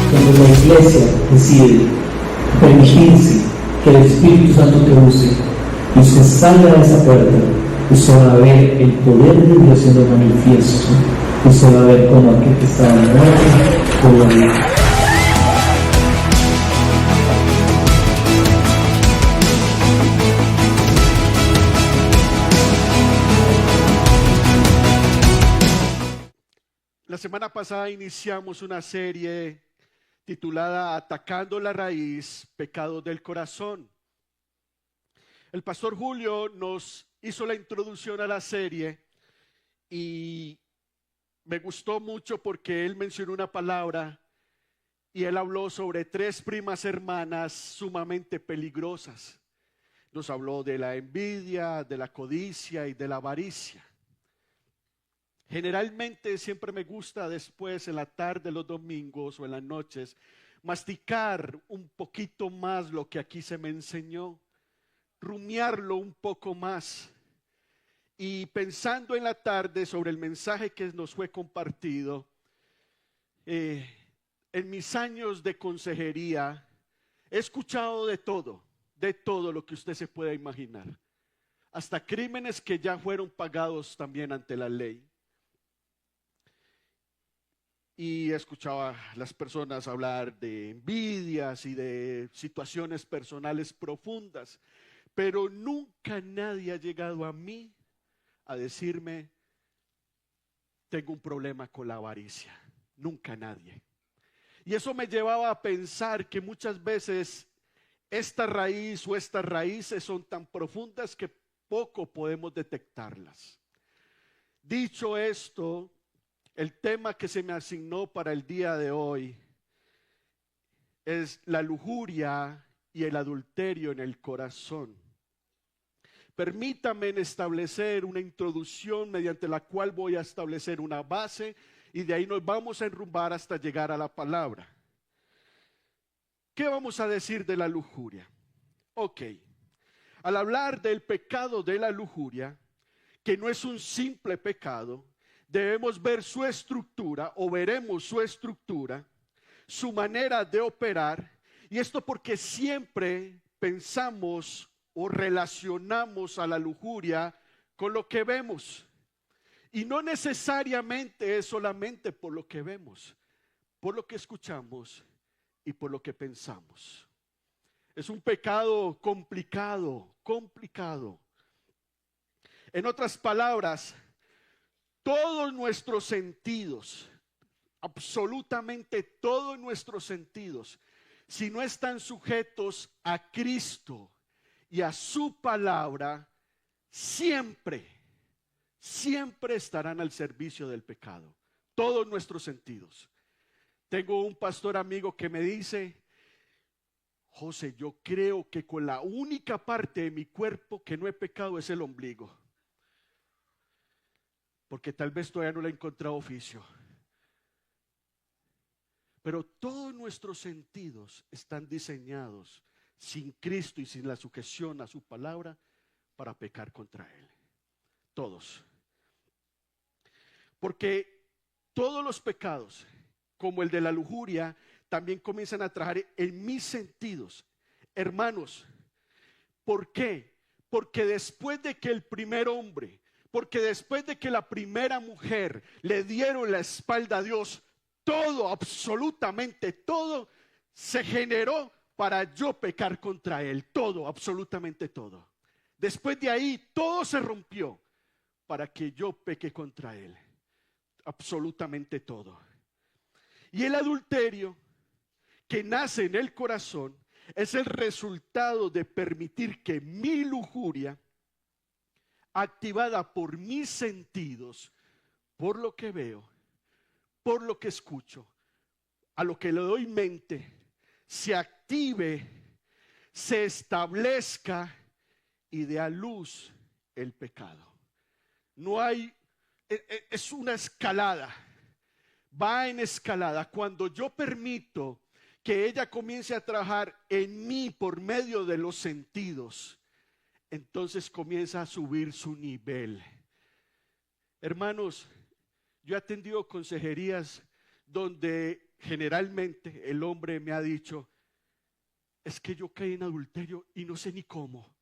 Cuando la iglesia decide permitirse que el Espíritu Santo te use y usted salga de esa puerta, usted va a ver el poder de Dios siendo manifiesto. Usted va a ver cómo aquel que estaba muerto puede vivir. La semana pasada iniciamos una serie titulada Atacando la raíz, pecados del corazón. El pastor Julio nos hizo la introducción a la serie y me gustó mucho porque él mencionó una palabra y él habló sobre 3 primas hermanas sumamente peligrosas. Nos habló de la envidia, de la codicia y de la avaricia. Generalmente siempre me gusta después en la tarde, los domingos o en las noches, masticar un poquito más lo que aquí se me enseñó, rumiarlo un poco más. Y pensando en la tarde sobre el mensaje que nos fue compartido, en mis años de consejería he escuchado de todo lo que usted se pueda imaginar, hasta crímenes que ya fueron pagados también ante la ley. Y escuchaba a las personas hablar de envidias y de situaciones personales profundas, pero nunca nadie ha llegado a mí a decirme, tengo un problema con la avaricia. Nunca nadie. Y eso me llevaba a pensar que muchas veces esta raíz o estas raíces son tan profundas que poco podemos detectarlas. Dicho esto, el tema que se me asignó para el día de hoy es la lujuria y el adulterio en el corazón. Permítame establecer una introducción mediante la cual voy a establecer una base y de ahí nos vamos a enrumbar hasta llegar a la palabra. ¿Qué vamos a decir de la lujuria? Ok, al hablar del pecado de la lujuria, que no es un simple pecado, debemos ver su estructura o veremos su estructura, su manera de operar, y esto porque siempre pensamos o relacionamos a la lujuria con lo que vemos. Y no necesariamente es solamente por lo que vemos, por lo que escuchamos y por lo que pensamos. Es un pecado complicado. En otras palabras, todos nuestros sentidos, absolutamente todos nuestros sentidos, si no están sujetos a Cristo y a su palabra, siempre estarán al servicio del pecado. Todos nuestros sentidos. Tengo un pastor amigo que me dice, José, yo creo que con la única parte de mi cuerpo que no he pecado es el ombligo. Porque tal vez todavía no le he encontrado oficio. Pero todos nuestros sentidos están diseñados sin Cristo y sin la sujeción a su palabra para pecar contra Él. Todos. Porque todos los pecados, como el de la lujuria, también comienzan a trabajar en mis sentidos. Hermanos, ¿por qué? Porque después de que el primer hombre, porque después de que la primera mujer le dieron la espalda a Dios, todo, absolutamente todo, se generó para yo pecar contra Él. Todo, absolutamente todo. Después de ahí, todo se rompió para que yo peque contra Él. absolutamente todo. Y el adulterio que nace en el corazón es el resultado de permitir que mi lujuria, activada por mis sentidos, por lo que veo, por lo que escucho, a lo que le doy mente, se active, se establezca y dé a luz el pecado. No hay, es una escalada, va en escalada. Cuando yo permito que ella comience a trabajar en mí por medio de los sentidos, entonces comienza a subir su nivel. Hermanos, yo he atendido consejerías donde generalmente el hombre me ha dicho, es que yo caí en adulterio y no sé ni cómo.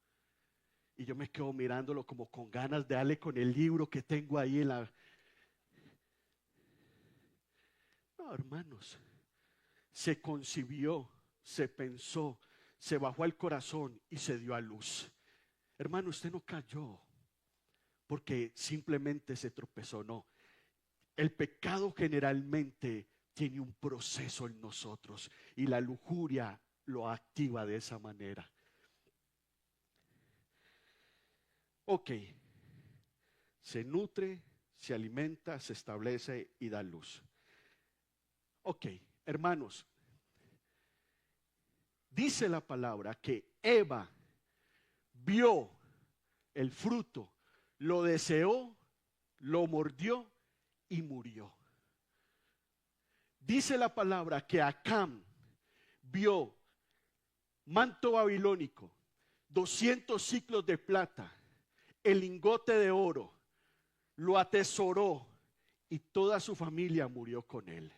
Y yo me quedo mirándolo como con ganas de darle con el libro que tengo ahí en la... No, hermanos, se concibió, se pensó, se bajó al corazón y se dio a luz. Hermano, usted no cayó porque simplemente se tropezó, no. El pecado generalmente tiene un proceso en nosotros y la lujuria lo activa de esa manera. Ok, se nutre, se alimenta, se establece y da luz. Ok, hermanos, dice la palabra que Eva vio el fruto, lo deseó, lo mordió y murió. Dice la palabra que Acán vio manto babilónico, 200 ciclos de plata, el lingote de oro, lo atesoró y toda su familia murió con él.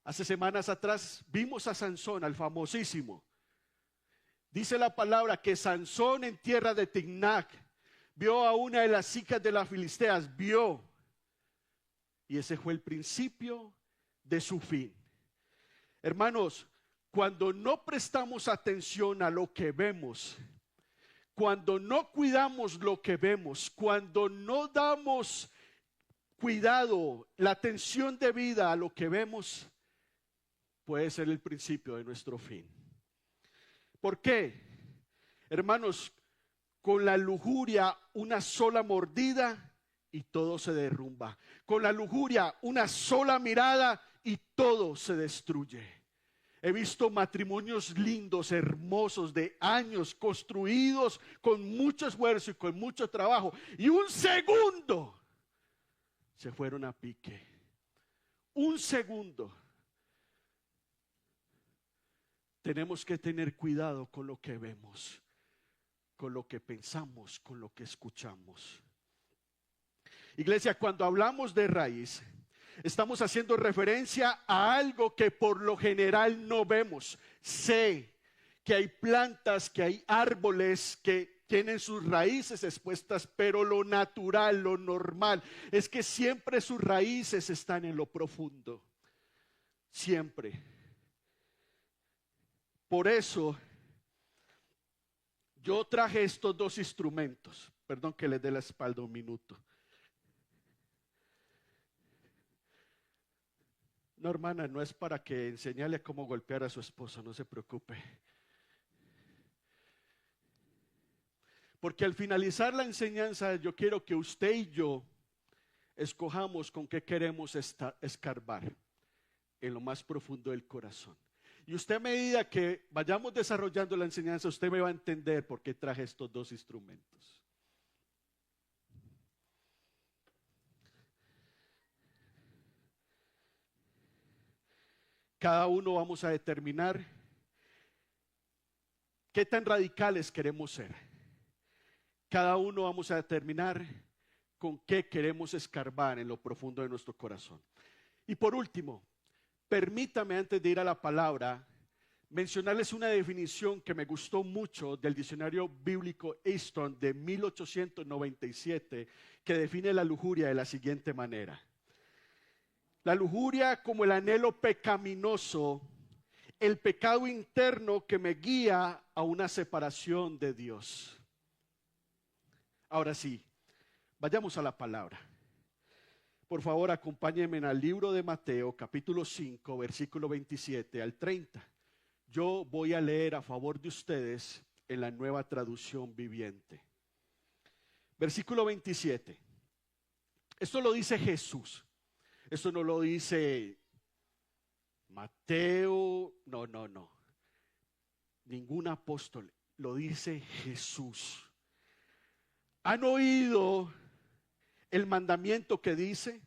Hace semanas atrás vimos a Sansón, al famosísimo. Dice la palabra que Sansón en tierra de Timnac vio a una de las hijas de las filisteas, vio. Y ese fue el principio de su fin. Hermanos, cuando no prestamos atención a lo que vemos, cuando no cuidamos lo que vemos, cuando no damos cuidado, la atención debida a lo que vemos, puede ser el principio de nuestro fin. ¿Por qué? Hermanos, con la lujuria una sola mordida y todo se derrumba. Con la lujuria una sola mirada y todo se destruye. He visto matrimonios lindos, hermosos, de años, construidos con mucho esfuerzo y con mucho trabajo. Y un segundo se fueron a pique. Un segundo. Tenemos que tener cuidado con lo que vemos, con lo que pensamos, con lo que escuchamos. Iglesia, cuando hablamos de raíz, estamos haciendo referencia a algo que por lo general no vemos. Sé que hay plantas, que hay árboles que tienen sus raíces expuestas, pero lo natural, lo normal, es que siempre sus raíces están en lo profundo. Siempre. Por eso, yo traje estos dos instrumentos. Perdón que les dé la espalda un minuto. No, hermana, no es para que enseñarle cómo golpear a su esposo, no se preocupe. Porque al finalizar la enseñanza, yo quiero que usted y yo escojamos con qué queremos escarbar en lo más profundo del corazón. Y usted, a medida que vayamos desarrollando la enseñanza, usted me va a entender por qué traje estos dos instrumentos. Cada uno vamos a determinar qué tan radicales queremos ser. Cada uno vamos a determinar con qué queremos escarbar en lo profundo de nuestro corazón. Y por último, permítame antes de ir a la palabra, mencionarles una definición que me gustó mucho del diccionario bíblico Easton de 1897, que define la lujuria de la siguiente manera. La lujuria como el anhelo pecaminoso, el pecado interno que me guía a una separación de Dios. Ahora sí, vayamos a la palabra. Por favor, acompáñenme al libro de Mateo, capítulo 5, versículo 27 al 30. Yo voy a leer a favor de ustedes en la Nueva Traducción Viviente. Versículo 27. Esto lo dice Jesús. Esto no lo dice Mateo, no. Ningún apóstol, lo dice Jesús. ¿Han oído el mandamiento que dice: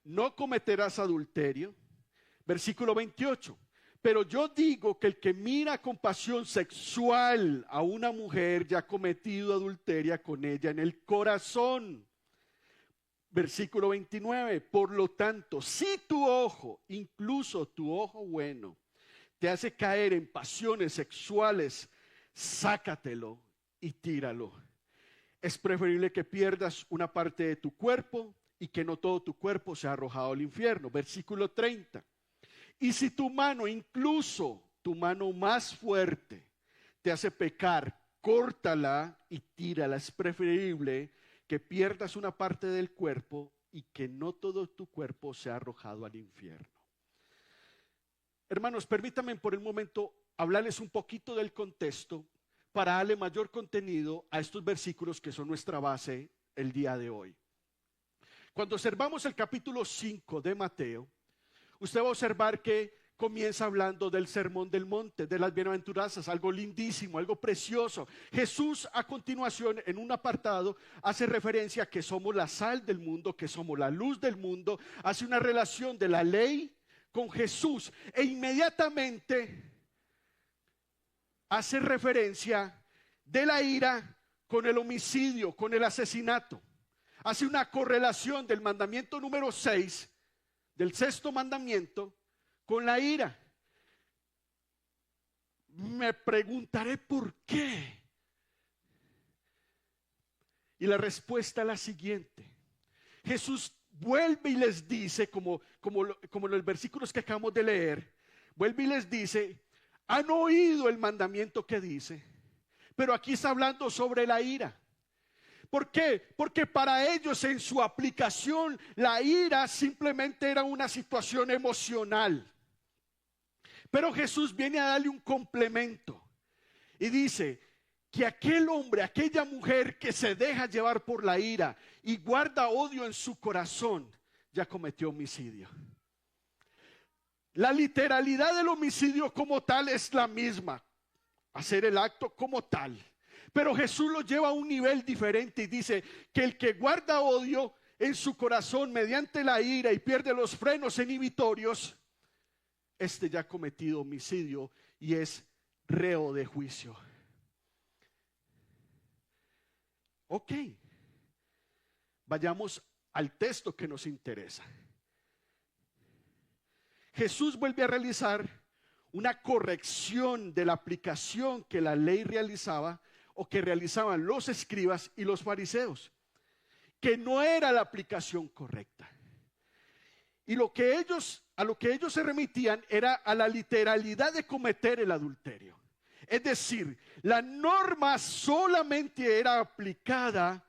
no cometerás adulterio? Versículo 28. Pero yo digo que el que mira con pasión sexual a una mujer ya ha cometido adulterio con ella en el corazón. Versículo 29. Por lo tanto, si tu ojo, incluso tu ojo bueno, te hace caer en pasiones sexuales, sácatelo y tíralo. Es preferible que pierdas una parte de tu cuerpo y que no todo tu cuerpo sea arrojado al infierno. Versículo 30. Y si tu mano, incluso tu mano más fuerte, te hace pecar, córtala y tírala. Es preferible que pierdas una parte del cuerpo y que no todo tu cuerpo sea arrojado al infierno. Hermanos, permítanme por el momento hablarles un poquito del contexto para darle mayor contenido a estos versículos que son nuestra base el día de hoy. Cuando observamos el capítulo 5 de Mateo, usted va a observar que comienza hablando del sermón del monte, de las bienaventuranzas, algo lindísimo, algo precioso. Jesús a continuación en un apartado hace referencia a que somos la sal del mundo, que somos la luz del mundo, hace una relación de la ley con Jesús e inmediatamente hace referencia de la ira con el homicidio, con el asesinato. Hace una correlación del mandamiento número 6, del sexto mandamiento, con la ira. Me preguntaré por qué. Y la respuesta es la siguiente. Jesús vuelve y les dice, como en los versículos que acabamos de leer, vuelve y les dice: han oído el mandamiento que dice, pero aquí está hablando sobre la ira. ¿Por qué? Porque para ellos en su aplicación la ira simplemente era una situación emocional. Pero Jesús viene a darle un complemento y dice que aquel hombre, aquella mujer que se deja llevar por la ira y guarda odio en su corazón, ya cometió homicidio. La literalidad del homicidio como tal es la misma, hacer el acto como tal. Pero Jesús lo lleva a un nivel diferente y dice que el que guarda odio en su corazón mediante la ira y pierde los frenos inhibitorios, este ya ha cometido homicidio y es reo de juicio. Ok, vayamos al texto que nos interesa. Jesús vuelve a realizar una corrección de la aplicación que la ley realizaba o que realizaban los escribas y los fariseos, que no era la aplicación correcta. Y a lo que ellos se remitían era a la literalidad de cometer el adulterio. Es decir, la norma solamente era aplicada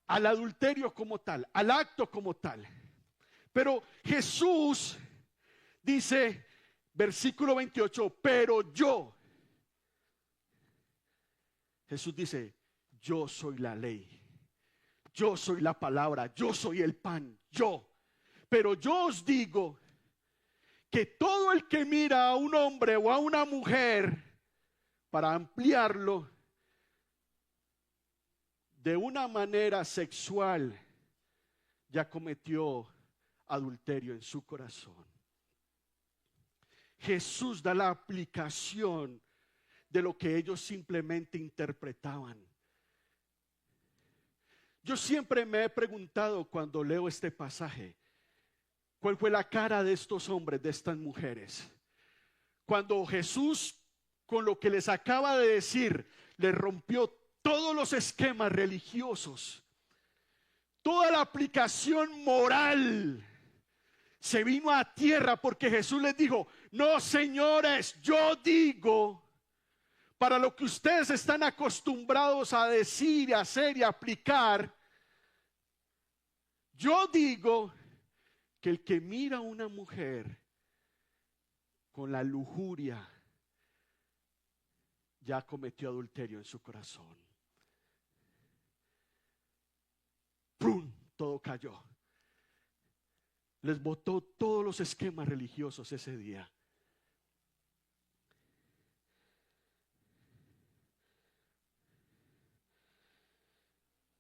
al adulterio como tal, al acto como tal. Pero Jesús dice, versículo 28, pero yo. Jesús dice, yo soy la ley, yo soy la palabra, yo soy el pan, yo. Pero yo os digo que todo el que mira a un hombre o a una mujer, para ampliarlo, de una manera sexual, ya cometió adulterio en su corazón. Jesús da la aplicación de lo que ellos simplemente interpretaban. Yo siempre me he preguntado cuando leo este pasaje, ¿cuál fue la cara de estos hombres, de estas mujeres? Cuando Jesús, con lo que les acaba de decir, les rompió todos los esquemas religiosos, toda la aplicación moral se vino a tierra, porque Jesús les dijo, no señores, yo digo, para lo que ustedes están acostumbrados a decir, a hacer y a aplicar, Yo digo que el que mira a una mujer con la lujuria ya cometió adulterio en su corazón. ¡Pum! Todo cayó. Les botó todos los esquemas religiosos ese día.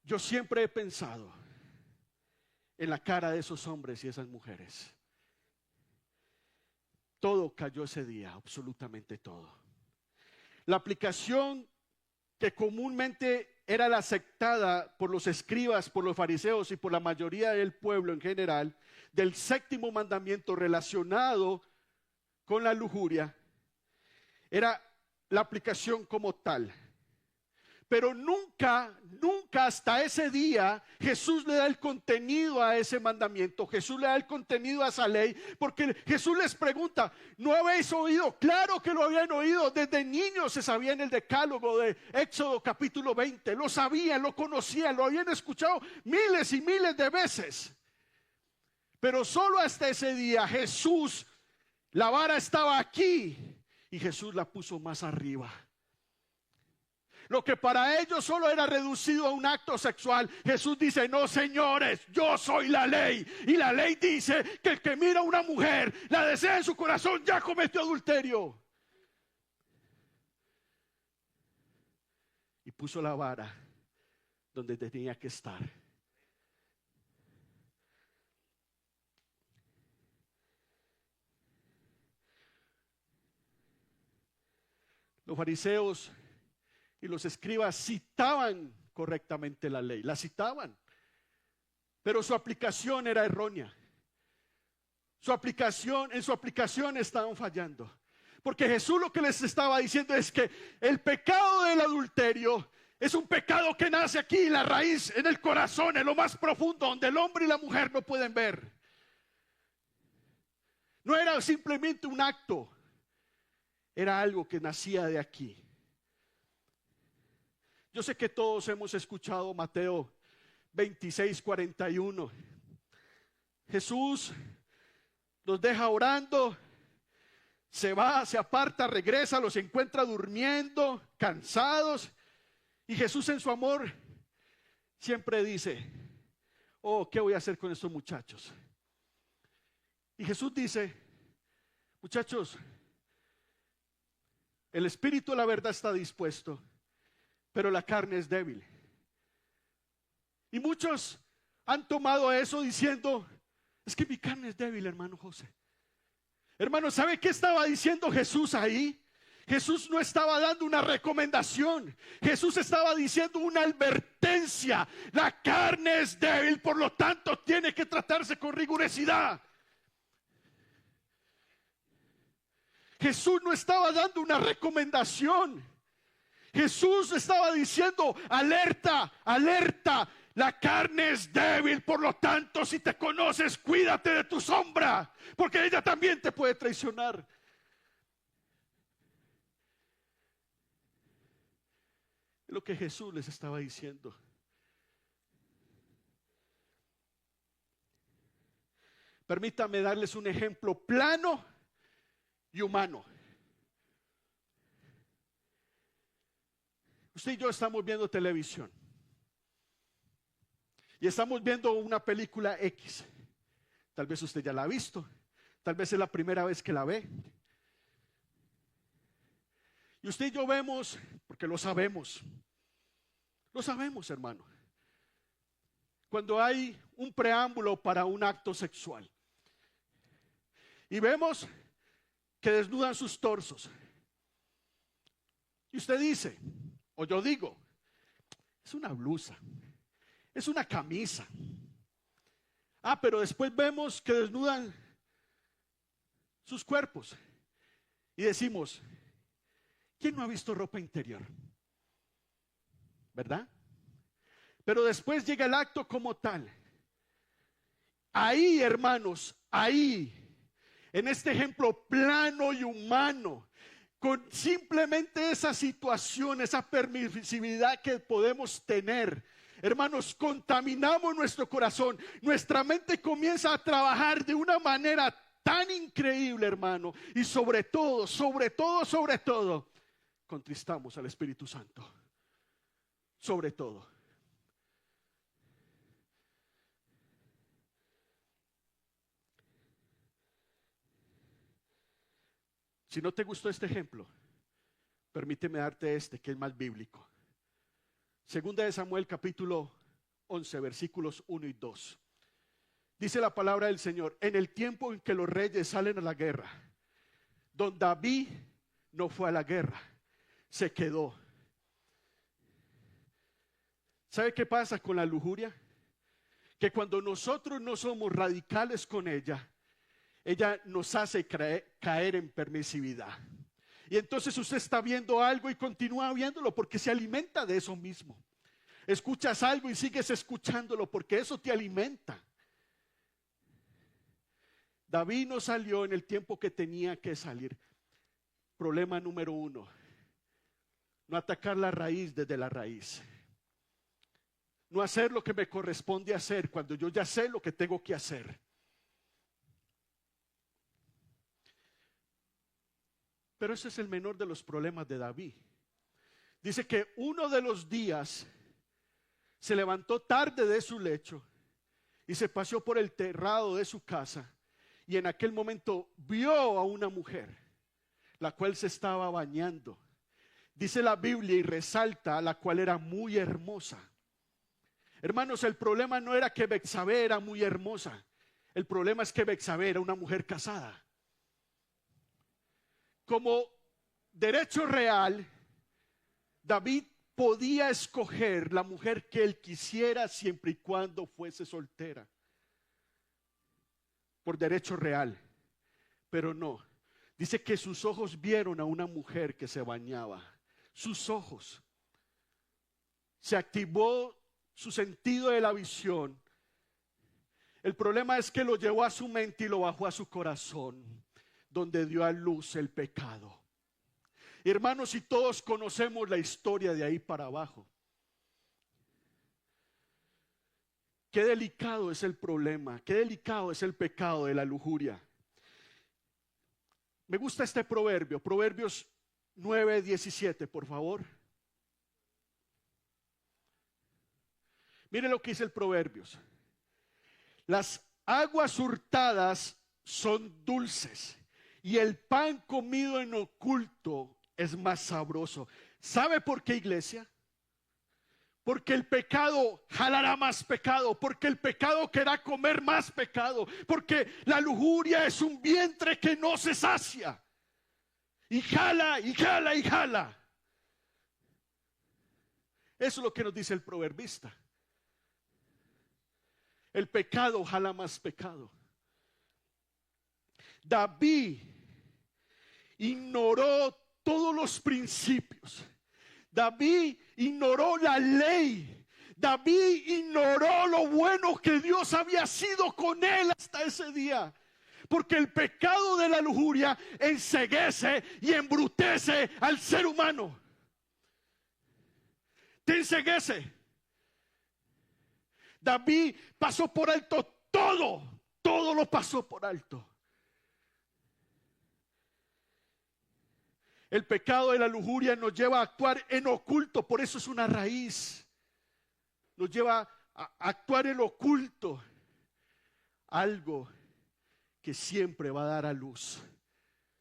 Yo siempre he pensado en la cara de esos hombres y esas mujeres. Todo cayó ese día, absolutamente todo. La aplicación que comúnmente era la aceptada por los escribas, por los fariseos y por la mayoría del pueblo en general, del séptimo mandamiento relacionado con la lujuria, era la aplicación como tal. Pero nunca hasta ese día Jesús le da el contenido a ese mandamiento. Jesús le da el contenido a esa ley, porque Jesús les pregunta, ¿no habéis oído? Claro que lo habían oído, desde niños se sabía en el decálogo de Éxodo capítulo 20, lo sabían, lo conocían, lo habían escuchado miles y miles de veces. Pero solo hasta ese día Jesús, la vara estaba aquí y Jesús la puso más arriba. Lo que para ellos solo era reducido a un acto sexual, Jesús dice, no señores, yo soy la ley. Y la ley dice que el que mira a una mujer, la desea en su corazón, ya cometió adulterio. Y puso la vara donde tenía que estar. Los fariseos y los escribas citaban correctamente la ley, la citaban, pero su aplicación era errónea. En su aplicación estaban fallando, porque Jesús lo que les estaba diciendo es que el pecado del adulterio es un pecado que nace aquí en la raíz, en el corazón, en lo más profundo, donde el hombre y la mujer no pueden ver. No era simplemente un acto, era algo que nacía de aquí. Yo sé que todos hemos escuchado Mateo 26:41. Jesús los deja orando, se va, se aparta, regresa, los encuentra durmiendo, cansados. Y Jesús en su amor siempre dice, oh, ¿qué voy a hacer con estos muchachos? Y Jesús dice, muchachos, el espíritu de la verdad está dispuesto, pero la carne es débil. Y muchos han tomado eso diciendo, es que mi carne es débil, hermano José. Hermano, ¿sabe qué estaba diciendo Jesús ahí? Jesús no estaba dando una recomendación. Jesús estaba diciendo una advertencia. La carne es débil, por lo tanto tiene que tratarse con rigurosidad. Jesús no estaba dando una recomendación. Jesús estaba diciendo, alerta, alerta, la carne es débil, por lo tanto, si te conoces, cuídate de tu sombra, porque ella también te puede traicionar. Es lo que Jesús les estaba diciendo. Permítame darles un ejemplo plano y humano. Usted y yo estamos viendo televisión y estamos viendo una película X. Tal vez usted ya la ha visto, tal vez es la primera vez que la ve. Y usted y yo vemos, porque lo sabemos, hermano, cuando hay un preámbulo para un acto sexual y vemos que desnudan sus torsos y usted dice, o yo digo, es una blusa, es una camisa. Pero después vemos que desnudan sus cuerpos y decimos, ¿quién no ha visto ropa interior? ¿Verdad? Pero después llega el acto como tal. Ahí, hermanos, ahí, en este ejemplo plano y humano, con simplemente esa situación, esa permisividad que podemos tener, hermanos, contaminamos nuestro corazón. Nuestra mente comienza a trabajar de una manera tan increíble, hermano. Y sobre todo, contristamos al Espíritu Santo. Sobre todo. Si no te gustó este ejemplo, permíteme darte este que es más bíblico. Segunda de Samuel capítulo 11 versículos 1 y 2. Dice la palabra del Señor: en el tiempo en que los reyes salen a la guerra, don David no fue a la guerra, se quedó. ¿Sabe qué pasa con la lujuria? Que cuando nosotros no somos radicales con ella nos hace caer en permisividad. Y entonces usted está viendo algo y continúa viéndolo porque se alimenta de eso mismo. Escuchas algo y sigues escuchándolo porque eso te alimenta. David no salió en el tiempo que tenía que salir. Problema número 1: no atacar la raíz desde la raíz. No hacer lo que me corresponde hacer cuando yo ya sé lo que tengo que hacer. Pero ese es el menor de los problemas de David. Dice que uno de los días se levantó tarde de su lecho y se paseó por el terrado de su casa, y en aquel momento vio a una mujer, la cual se estaba bañando. Dice la Biblia y resalta, la cual era muy hermosa. Hermanos, el problema no era que Betsabé era muy hermosa. El problema es que Betsabé era una mujer casada. Como derecho real, David podía escoger la mujer que él quisiera siempre y cuando fuese soltera. Por derecho real. Pero no. Dice que sus ojos vieron a una mujer que se bañaba. Sus ojos. Se activó su sentido de la visión. El problema es que lo llevó a su mente y lo bajó a su corazón, donde dio a luz el pecado. Hermanos, y todos conocemos la historia de ahí para abajo. Qué delicado es el problema, qué delicado es el pecado de la lujuria. Me gusta este proverbio, Proverbios 9:17, por favor. Mire lo que dice el Proverbios. Las aguas hurtadas son dulces y el pan comido en oculto es más sabroso. ¿Sabe por qué, iglesia? Porque el pecado jalará más pecado, porque el pecado querrá comer más pecado, porque la lujuria es un vientre que no se sacia y jala y jala y jala. Eso es lo que nos dice el proverbista. El pecado jala más pecado. David ignoró todos los principios. David ignoró la ley. David ignoró lo bueno que Dios había sido con él hasta ese día. Porque el pecado de la lujuria enceguece y embrutece al ser humano. Te enceguece. David pasó por alto todo lo pasó por alto. El pecado de la lujuria nos lleva a actuar en oculto, por eso es una raíz. Nos lleva a actuar en oculto, algo que siempre va a dar a luz,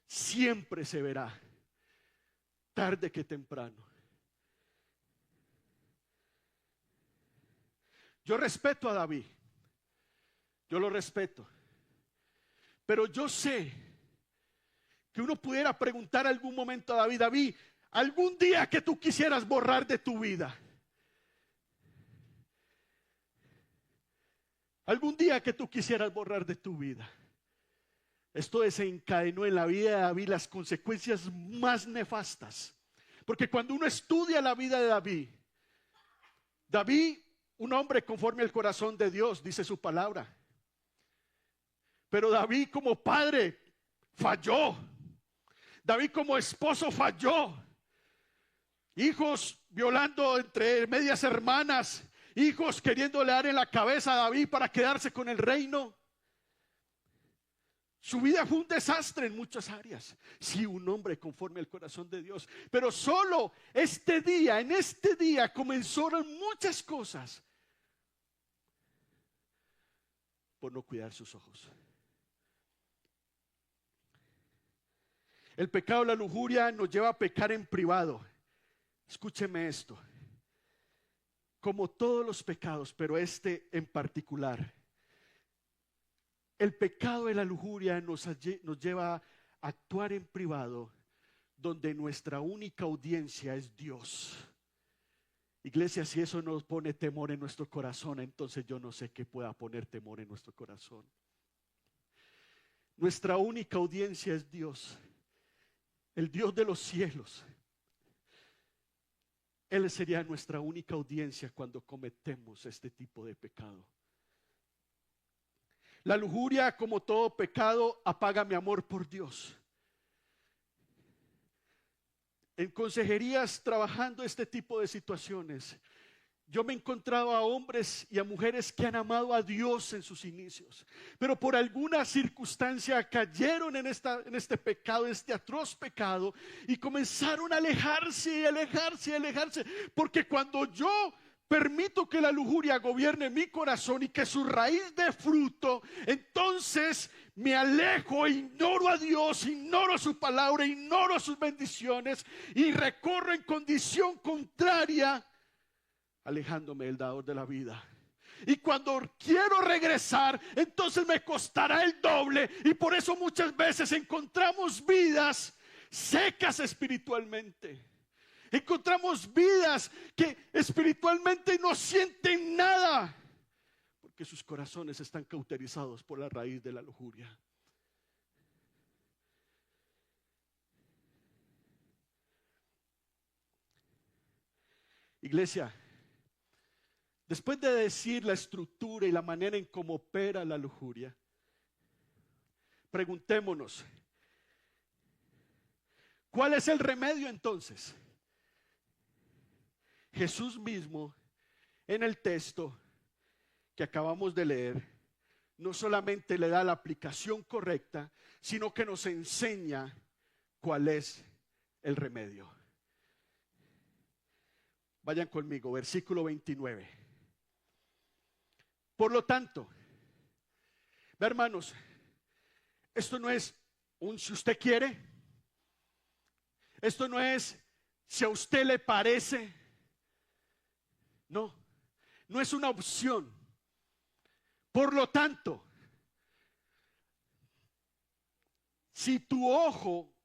siempre se verá, tarde que temprano. Yo respeto a David, yo lo respeto, pero yo sé que uno pudiera preguntar algún momento a David: David, algún día que tú quisieras borrar de tu vida, algún día que tú quisieras borrar de tu vida. Esto desencadenó en la vida de David las consecuencias más nefastas, porque cuando uno estudia la vida de David, un hombre conforme al corazón de Dios, dice su palabra. Pero David como padre falló. David como esposo falló. Hijos violando entre medias hermanas hijos queriéndole dar en la cabeza a David para quedarse con el reino. Su vida fue un desastre en muchas áreas. Sí, un hombre conforme al corazón de Dios. Pero solo en este día comenzaron muchas cosas por no cuidar sus ojos. El pecado de la lujuria nos lleva a pecar en privado. Escúcheme esto. Como todos los pecados, pero este en particular. El pecado de la lujuria nos lleva a actuar en privado, donde nuestra única audiencia es Dios. Iglesia, si eso nos pone temor en nuestro corazón, entonces yo no sé qué pueda poner temor en nuestro corazón. Nuestra única audiencia es Dios, el Dios de los cielos. Él sería nuestra única audiencia cuando cometemos este tipo de pecado. La lujuria, como todo pecado, apaga mi amor por Dios. En consejerías, trabajando este tipo de situaciones, yo me he encontrado a hombres y a mujeres que han amado a Dios en sus inicios, pero por alguna circunstancia cayeron en este pecado, este atroz pecado, y comenzaron a alejarse y alejarse y alejarse, porque cuando yo permito que la lujuria gobierne mi corazón y que su raíz dé fruto, entonces me alejo, ignoro a Dios, ignoro su palabra, ignoro sus bendiciones y recorro en condición contraria, alejándome del dador de la vida. Y cuando quiero regresar, entonces me costará el doble, y por eso muchas veces encontramos vidas secas espiritualmente. Encontramos vidas que espiritualmente no sienten nada, porque sus corazones están cauterizados por la raíz de la lujuria. Iglesia, después de decir la estructura y la manera en cómo opera la lujuria, preguntémonos, ¿cuál es el remedio entonces? Jesús mismo, en el texto que acabamos de leer, no solamente le da la aplicación correcta, sino que nos enseña cuál es el remedio. Vayan conmigo, versículo 29. Por lo tanto, hermanos, esto no es un si usted quiere, esto no es si a usted le parece. No, no es una opción. Por lo tanto, si tu ojo,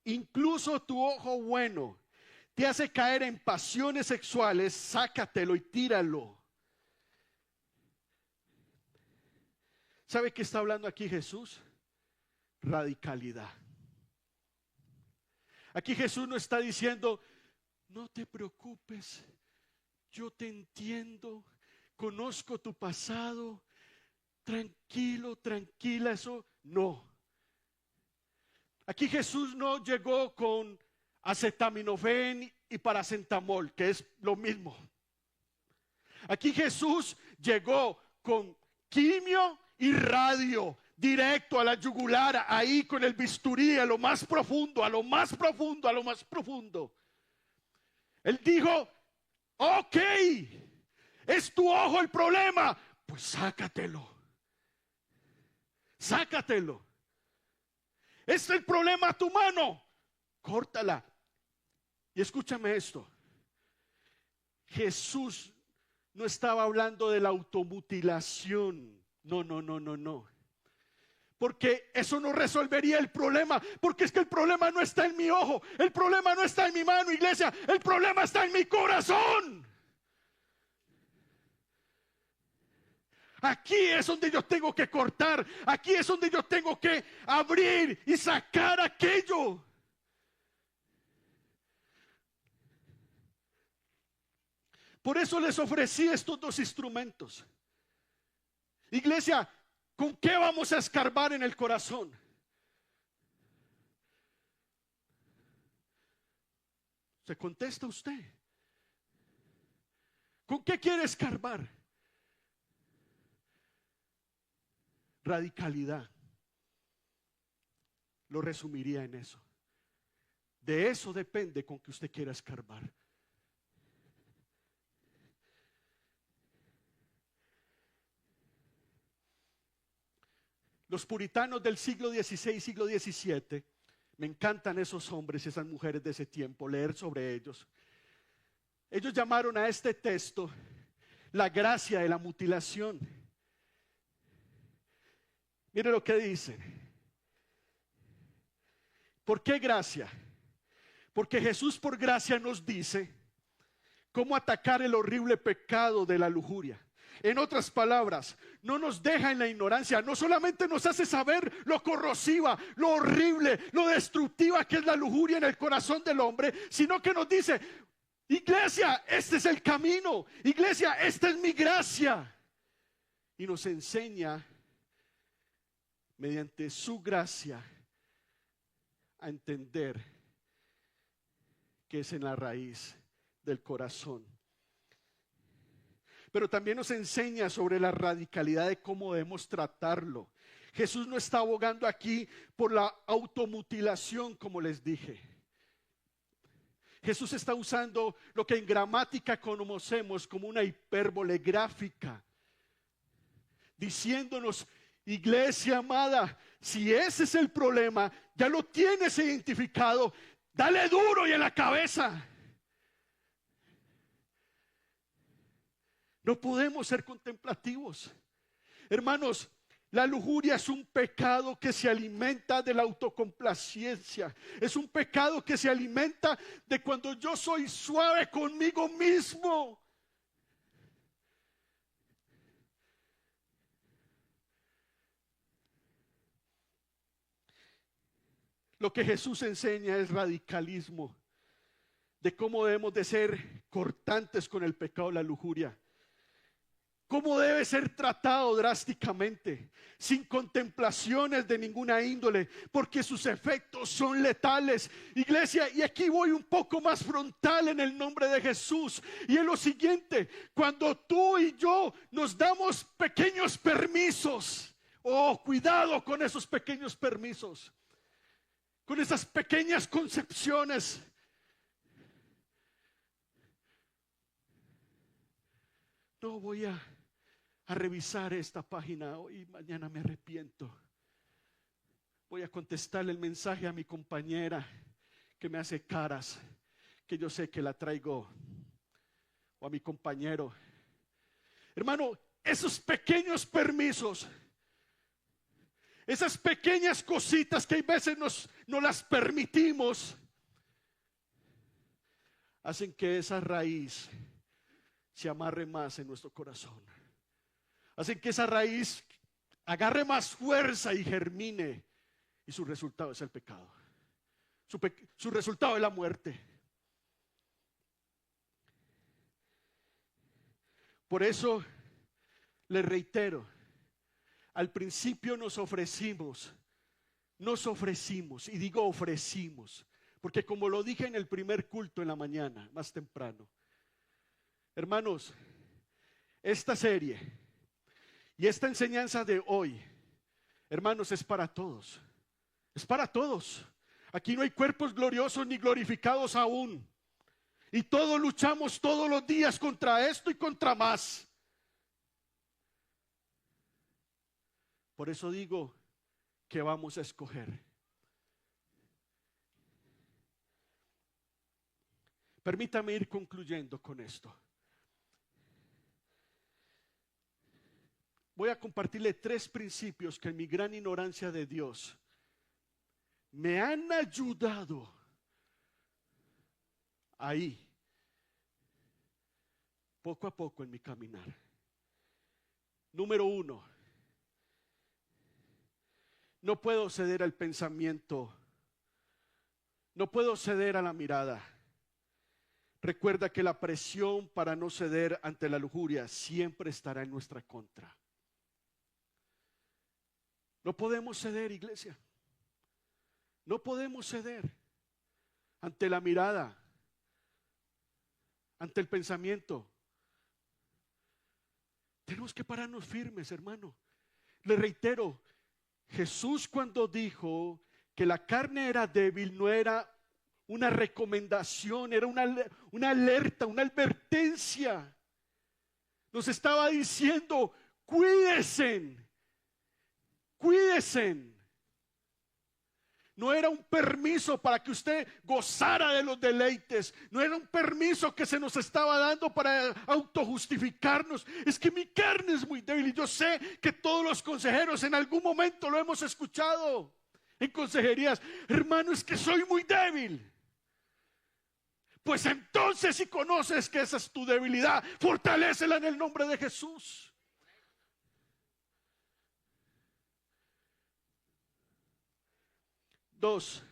incluso tu ojo bueno, te hace caer en pasiones sexuales, sácatelo y tíralo. ¿Sabe qué está hablando aquí Jesús? Radicalidad. Aquí Jesús no está diciendo, no te preocupes, yo te entiendo, conozco tu pasado, tranquilo, tranquila, eso no. Aquí Jesús no llegó con acetaminofén y paracetamol, que es lo mismo. Aquí Jesús llegó con quimio y radio, directo a la yugular, ahí con el bisturí, a lo más profundo, a lo más profundo, a lo más profundo. Él dijo, ok, es tu ojo el problema, pues sácatelo. Sácatelo. Es el problema a tu mano, córtala. Y escúchame esto, Jesús no estaba hablando de la automutilación, no. Porque eso no resolvería el problema, porque es que el problema no está en mi ojo, el problema no está en mi mano, iglesia, el problema está en mi corazón. Aquí es donde yo tengo que cortar, aquí es donde yo tengo que abrir y sacar aquello. Por eso les ofrecí estos dos instrumentos. Iglesia, ¿con qué vamos a escarbar en el corazón? ¿Se contesta usted? ¿Con qué quiere escarbar? Radicalidad. Lo resumiría en eso. De eso depende con que usted quiera escarbar. Los puritanos del siglo XVI, siglo XVII, me encantan esos hombres y esas mujeres de ese tiempo, leer sobre ellos. Ellos llamaron a este texto la gracia de la mutilación. Mire lo que dicen. ¿Por qué gracia? Porque Jesús por gracia nos dice cómo atacar el horrible pecado de la lujuria. En otras palabras, no nos deja en la ignorancia, no solamente nos hace saber lo corrosiva, lo horrible, lo destructiva que es la lujuria en el corazón del hombre, sino que nos dice: iglesia, este es el camino, iglesia, esta es mi gracia. Y nos enseña mediante su gracia a entender que es en la raíz del corazón. Pero también nos enseña sobre la radicalidad de cómo debemos tratarlo. Jesús no está abogando aquí por la automutilación, como les dije. Jesús está usando lo que en gramática conocemos como una hipérbole gráfica, diciéndonos: iglesia amada, si ese es el problema, ya lo tienes identificado, dale duro y en la cabeza. No podemos ser contemplativos. Hermanos, la lujuria es un pecado que se alimenta de la autocomplacencia. Es un pecado que se alimenta de cuando yo soy suave conmigo mismo. Lo que Jesús enseña es radicalismo, de cómo debemos de ser cortantes con el pecado de la lujuria. Cómo debe ser tratado drásticamente, sin contemplaciones de ninguna índole, porque sus efectos son letales. Iglesia, y aquí voy un poco más frontal en el nombre de Jesús, y es lo siguiente: cuando tú y yo nos damos pequeños permisos, cuidado con esos pequeños permisos, con esas pequeñas concepciones. No voy a revisar esta página hoy, mañana me arrepiento. Voy a contestarle el mensaje a mi compañera que me hace caras, que yo sé que la traigo, o a mi compañero. Hermano, esos pequeños permisos, esas pequeñas cositas que a veces no las permitimos, hacen que esa raíz se amarre más en nuestro corazón. Hacen que esa raíz agarre más fuerza y germine. Y su resultado es el pecado. Su resultado es la muerte. Por eso les reitero, al principio nos ofrecimos, y digo ofrecimos, porque como lo dije en el primer culto en la mañana, más temprano, hermanos, esta serie y esta enseñanza de hoy, hermanos, es para todos. Es para todos. Aquí no hay cuerpos gloriosos ni glorificados aún. Y todos luchamos todos los días contra esto y contra más. Por eso digo que vamos a escoger. Permítame ir concluyendo con esto. Voy a compartirle 3 principios que en mi gran ignorancia de Dios me han ayudado ahí, poco a poco en mi caminar. Número 1, no puedo ceder al pensamiento, no puedo ceder a la mirada. Recuerda que la presión para no ceder ante la lujuria siempre estará en nuestra contra. No podemos ceder, iglesia. No podemos ceder ante la mirada, ante el pensamiento. Tenemos que pararnos firmes, hermano. Le reitero, Jesús cuando dijo que la carne era débil, no era una recomendación, era una alerta, una advertencia. Nos estaba diciendo, cuídense, cuídense. No era un permiso para que usted gozara de los deleites. No era un permiso que se nos estaba dando para autojustificarnos. Es que mi carne es muy débil. Y yo sé que todos los consejeros en algún momento lo hemos escuchado en consejerías. Hermano, es que soy muy débil. Pues entonces, si conoces que esa es tu debilidad, fortalécela en el nombre de Jesús. Dos,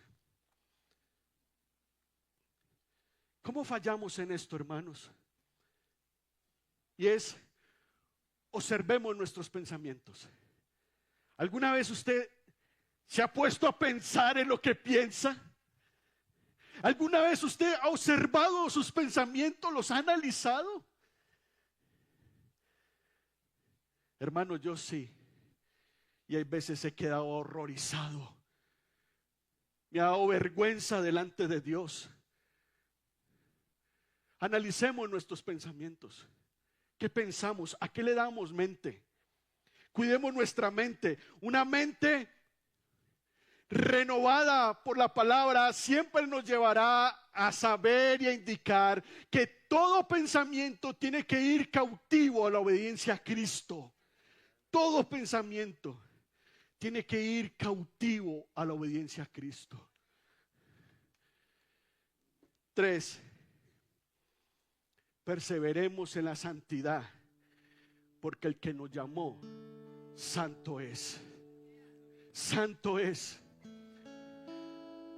¿cómo fallamos en esto, hermanos? Y es, observemos nuestros pensamientos. ¿Alguna vez usted se ha puesto a pensar en lo que piensa? ¿Alguna vez usted ha observado sus pensamientos, los ha analizado? Hermano, yo sí. Y hay veces he quedado horrorizado. Me ha dado vergüenza delante de Dios. Analicemos nuestros pensamientos. ¿Qué pensamos? ¿A qué le damos mente? Cuidemos nuestra mente. Una mente renovada por la palabra siempre nos llevará a saber y a indicar que todo pensamiento tiene que ir cautivo a la obediencia a Cristo. Todo pensamiento tiene que ir cautivo a la obediencia a Cristo. 3. Perseveremos en la santidad, porque el que nos llamó, santo es. Santo es.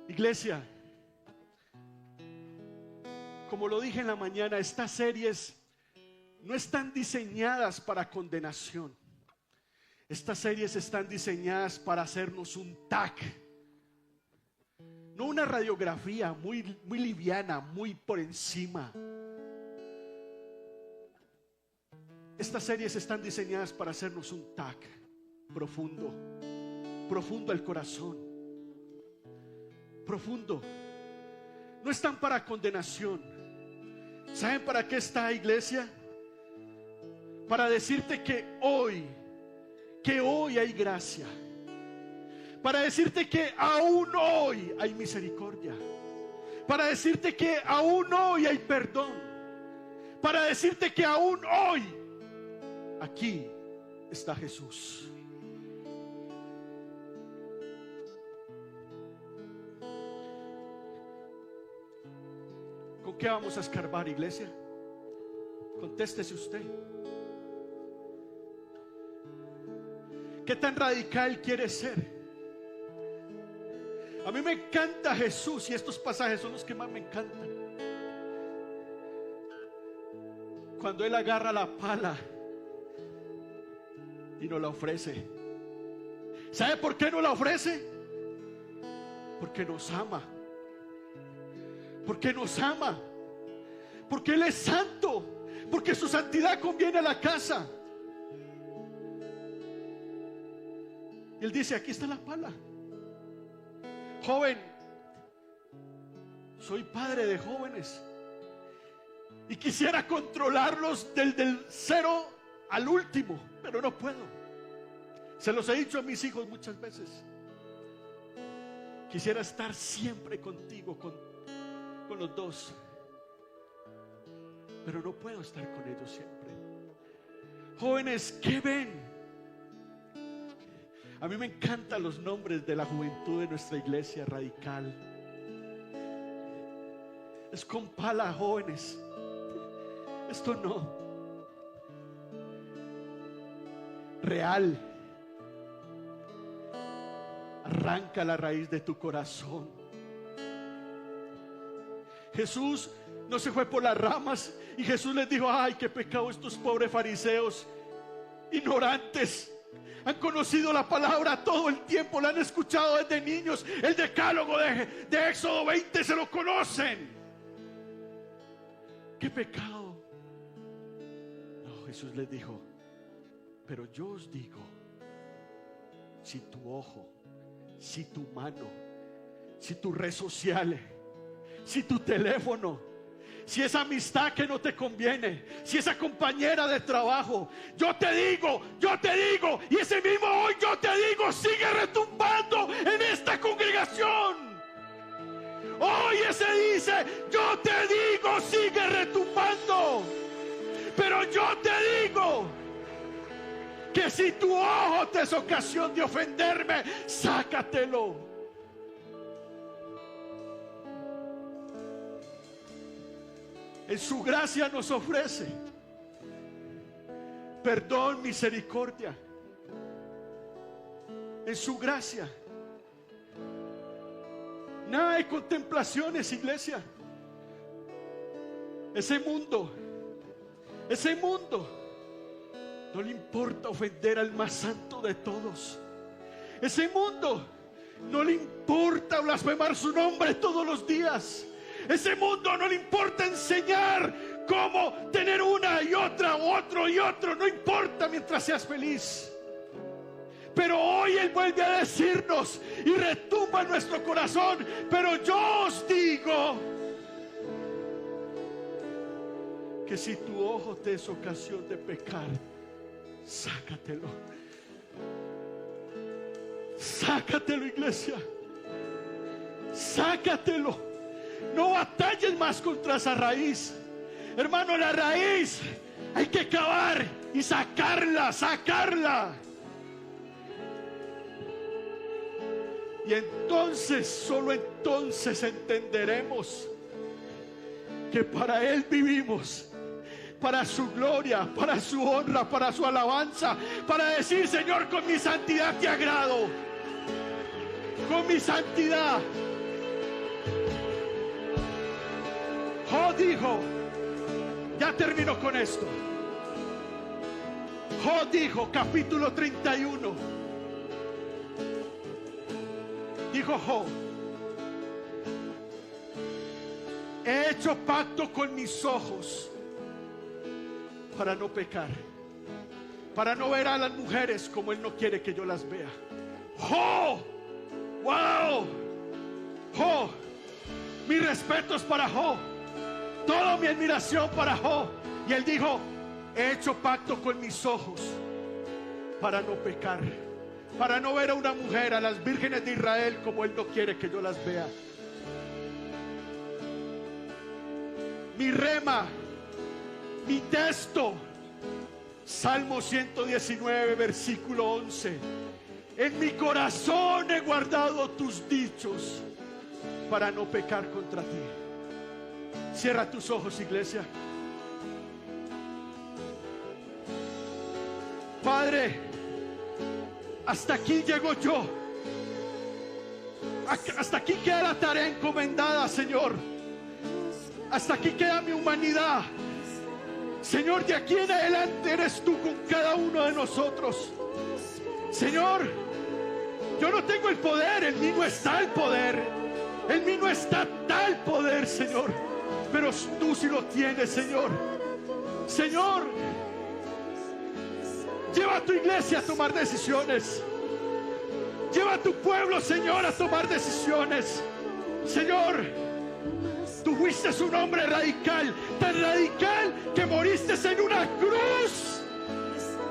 Iglesia, como lo dije en la mañana, estas series no están diseñadas para condenación. Estas series están diseñadas para hacernos un tag, no una radiografía muy liviana, muy por encima. Estas series están diseñadas para hacernos un tag profundo, profundo al corazón, profundo. No están para condenación. ¿Saben para qué está, iglesia? Para decirte que hoy hay gracia, para decirte que aún hoy hay misericordia, para decirte que aún hoy hay perdón, para decirte que aún hoy aquí está Jesús. ¿Con qué vamos a escarbar, iglesia? Contéstese usted. ¿Qué tan radical quiere ser? A mí me encanta Jesús y estos pasajes son los que más me encantan. Cuando Él agarra la pala y nos la ofrece. ¿Sabe por qué nos la ofrece? Porque nos ama. Porque nos ama. Porque Él es santo. Porque su santidad conviene a la casa. Él dice, aquí está la pala. Joven, soy padre de jóvenes y quisiera controlarlos del cero al último, pero no puedo. Se los he dicho a mis hijos muchas veces. Quisiera estar siempre contigo, con los dos, pero no puedo estar con ellos siempre. Jóvenes, ¿qué ven? A mí me encantan los nombres de la juventud de nuestra iglesia radical. Es con pala, jóvenes. Esto no. Real. Arranca la raíz de tu corazón. Jesús no se fue por las ramas y Jesús les dijo, ay, qué pecado estos pobres fariseos ignorantes. Han conocido la palabra todo el tiempo, la han escuchado desde niños. El decálogo de Éxodo 20 se lo conocen. ¿Qué pecado? No, Jesús les dijo, Pero yo os digo, si tu ojo, si tu mano, si tu red social, si tu teléfono, si esa amistad que no te conviene, si esa compañera de trabajo, yo te digo, y ese mismo hoy yo te digo, sigue retumbando en esta congregación. Hoy ese dice, yo te digo, sigue retumbando. Pero yo te digo que si tu ojo te es ocasión de ofenderme, sácatelo. En su gracia nos ofrece perdón, misericordia. En su gracia. Nada de contemplaciones, iglesia. Ese mundo no le importa ofender al más santo de todos. Ese mundo no le importa blasfemar su nombre todos los días. Ese mundo no le importa enseñar cómo tener una y otra, otro y otro. No importa mientras seas feliz. Pero hoy Él vuelve a decirnos y retumba en nuestro corazón: pero yo os digo que si tu ojo te es ocasión de pecar, sácatelo. Sácatelo, iglesia. Sácatelo. No batalles más contra esa raíz. Hermano, la raíz hay que cavar y sacarla. Y entonces, solo entonces entenderemos que para Él vivimos, para su gloria, para su honra, para su alabanza, para decir: Señor, con mi santidad te agrado, con mi santidad. Job dijo, ya termino con esto. Job dijo, capítulo 31. Dijo Job: he hecho pacto con mis ojos para no pecar, para no ver a las mujeres como Él no quiere que yo las vea. Job, wow, Job, mis respetos para Job, toda mi admiración para Job. Y él dijo: he hecho pacto con mis ojos para no pecar, para no ver a una mujer, a las vírgenes de Israel, como Él no quiere que yo las vea. Mi rema, mi texto, Salmo 119, versículo 11: en mi corazón he guardado tus dichos para no pecar contra ti. Cierra tus ojos, iglesia. Padre, hasta aquí llego yo. Hasta aquí queda la tarea encomendada, Señor. Hasta aquí queda mi humanidad. Señor, de aquí en adelante eres tú con cada uno de nosotros. Señor, yo no tengo el poder, en mí no está el poder, en mí no está tal poder, Señor, pero tú sí lo tienes, Señor. Señor, lleva a tu iglesia a tomar decisiones. Lleva a tu pueblo, Señor, a tomar decisiones. Señor, tú fuiste un hombre radical, tan radical que moriste en una cruz,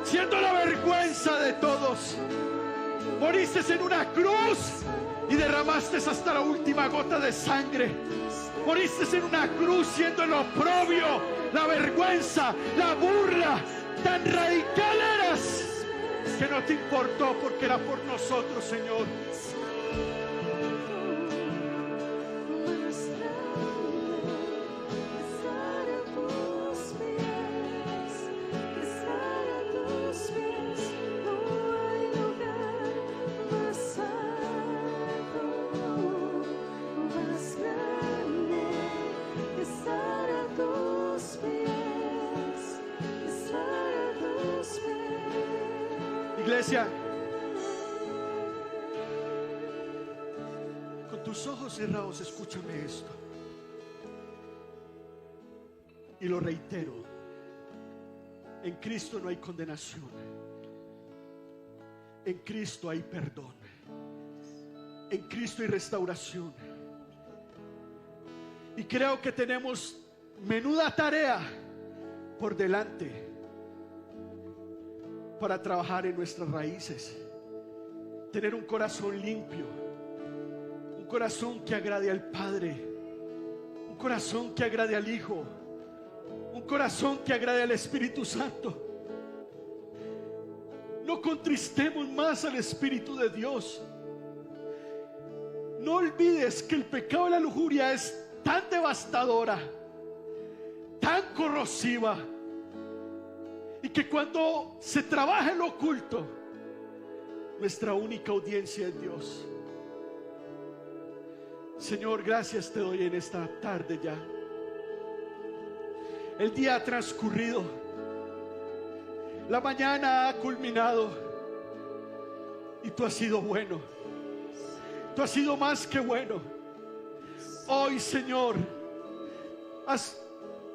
siendo la vergüenza de todos. Moriste en una cruz y derramaste hasta la última gota de sangre. Moriste en una cruz siendo el oprobio, la vergüenza, la burla. Tan radical eras que no te importó, porque era por nosotros, Señor. Iglesia, con tus ojos cerrados, escúchame esto. Y lo reitero: en Cristo no hay condenación. En Cristo hay perdón. En Cristo hay restauración. Y creo que tenemos menuda tarea por delante para trabajar en nuestras raíces. Tener un corazón limpio, un corazón que agrade al Padre, un corazón que agrade al Hijo, un corazón que agrade al Espíritu Santo. No contristemos más al Espíritu de Dios. No olvides que el pecado de la lujuria es tan devastadora, tan corrosiva, y que cuando se trabaja en lo oculto, nuestra única audiencia es Dios. Señor, gracias te doy en esta tarde ya. El día ha transcurrido, la mañana ha culminado, y tú has sido bueno. Tú has sido más que bueno. Hoy, Señor, has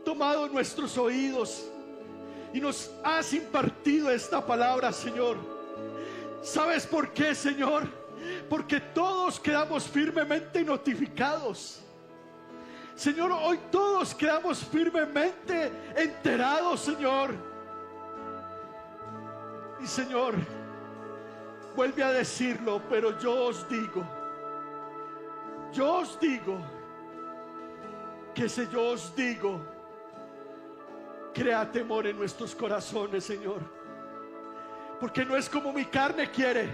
tomado nuestros oídos y nos has impartido esta palabra, Señor. ¿Sabes por qué, Señor? Porque todos quedamos firmemente notificados. Señor, hoy todos quedamos firmemente enterados, Señor. Y Señor, vuelve a decirlo, pero yo os digo que ese yo os digo crea temor en nuestros corazones, Señor. Porque no es como mi carne quiere,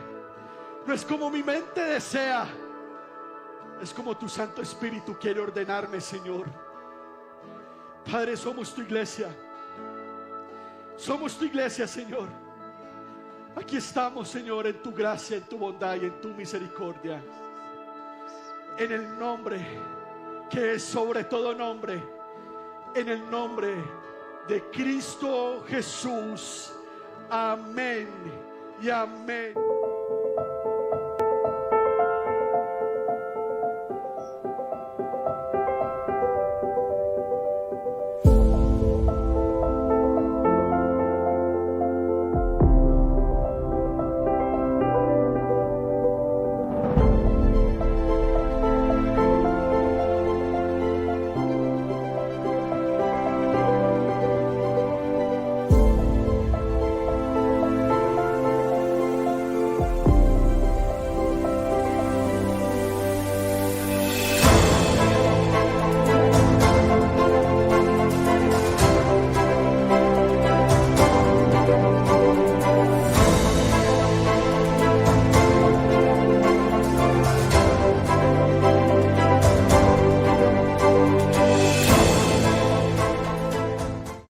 no es como mi mente desea, es como tu Santo Espíritu quiere ordenarme, Señor. Padre, somos tu iglesia. Somos tu iglesia, Señor. Aquí estamos, Señor, en tu gracia, en tu bondad y en tu misericordia. En el nombre que es sobre todo nombre, en el nombre de Cristo Jesús. Amén y amén.